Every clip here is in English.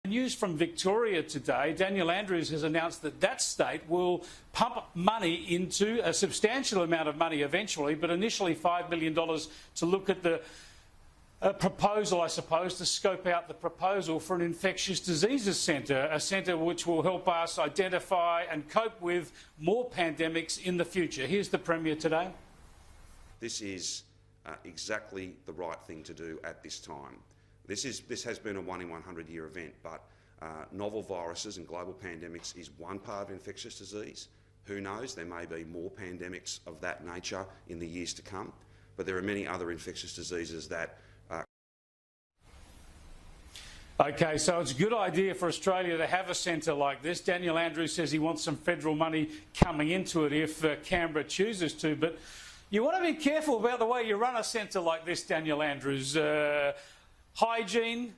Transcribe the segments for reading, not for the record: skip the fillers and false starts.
News from Victoria today. Daniel Andrews has announced that that state will pump money into a substantial amount of money eventually, but initially $5 million to look at the proposal, I suppose, to scope out the proposal for an infectious diseases centre, a centre which will help us identify and cope with more pandemics in the future. Here's the Premier today. This is exactly the right thing to do at this time. This has been a 1 in 100 year event, but novel viruses and global pandemics is one part of infectious disease. Who knows, there may be more pandemics of that nature in the years to come, but there are many other infectious diseases that OK, so it's a good idea for Australia to have a centre like this. Daniel Andrews says he wants some federal money coming into it if Canberra chooses to, but you want to be careful about the way you run a centre like this, Daniel Andrews. Hygiene,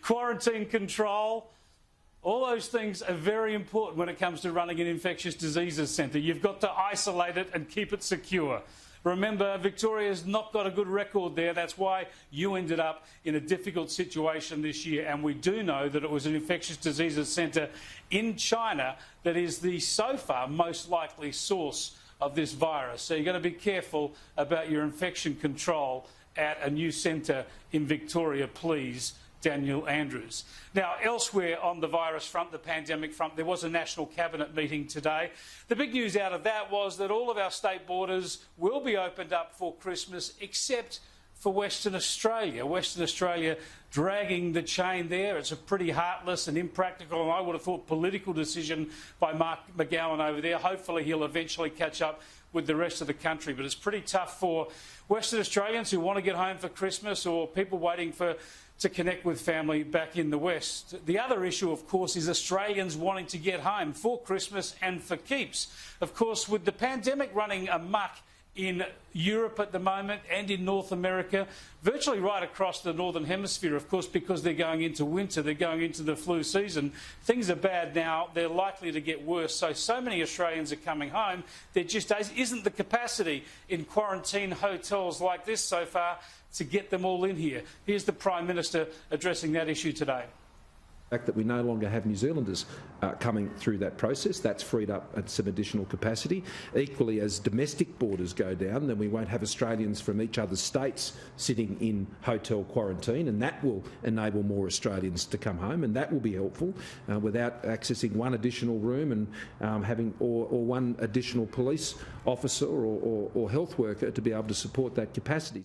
quarantine control, all those things are very important when it comes to running an infectious diseases centre. You've got to isolate it and keep it secure. Remember, Victoria's not got a good record there. That's why you ended up in a difficult situation this year. And we do know that it was an infectious diseases centre in China that is the, so far, most likely source of this virus. So you've got to be careful about your infection control at a new centre in Victoria, please, Daniel Andrews. Now, elsewhere on the virus front, the pandemic front, there was a National Cabinet meeting today. The big news out of that was that all of our state borders will be opened up for Christmas, except for Western Australia. Western Australia dragging the chain there. It's a pretty heartless and impractical, and I would have thought political decision by Mark McGowan over there. Hopefully he'll eventually catch up with the rest of the country, but it's pretty tough for Western Australians who want to get home for Christmas or people waiting to connect with family back in the West. The other issue, of course, is Australians wanting to get home for Christmas and for keeps. Of course, with the pandemic running amok in Europe at the moment and in North America, virtually right across the Northern Hemisphere, of course, because they're going into winter, they're going into the flu season. Things are bad now, they're likely to get worse. So many Australians are coming home. There just isn't the capacity in quarantine hotels like this so far to get them all in here. Here's the Prime Minister addressing that issue today. The fact that we no longer have New Zealanders coming through that process, that's freed up some additional capacity. Equally, as domestic borders go down, then we won't have Australians from each other's states sitting in hotel quarantine, and that will enable more Australians to come home, and that will be helpful without accessing one additional room and having or one additional police officer or health worker to be able to support that capacity.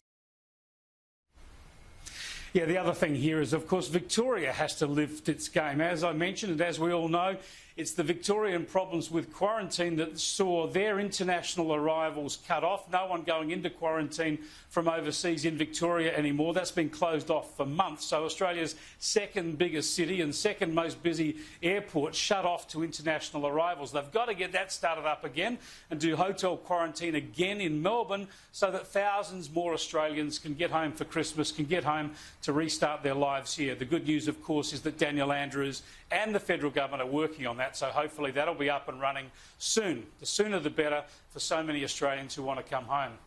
Yeah, the other thing here is, of course, Victoria has to lift its game. As I mentioned, and as we all know, it's the Victorian problems with quarantine that saw their international arrivals cut off. No one going into quarantine from overseas in Victoria anymore. That's been closed off for months. So Australia's second biggest city and second most busy airport shut off to international arrivals. They've got to get that started up again and do hotel quarantine again in Melbourne so that thousands more Australians can get home for Christmas, can get home to restart their lives here. The good news, of course, is that Daniel Andrews and the federal government are working on that, so hopefully that'll be up and running soon. The sooner the better for so many Australians who want to come home.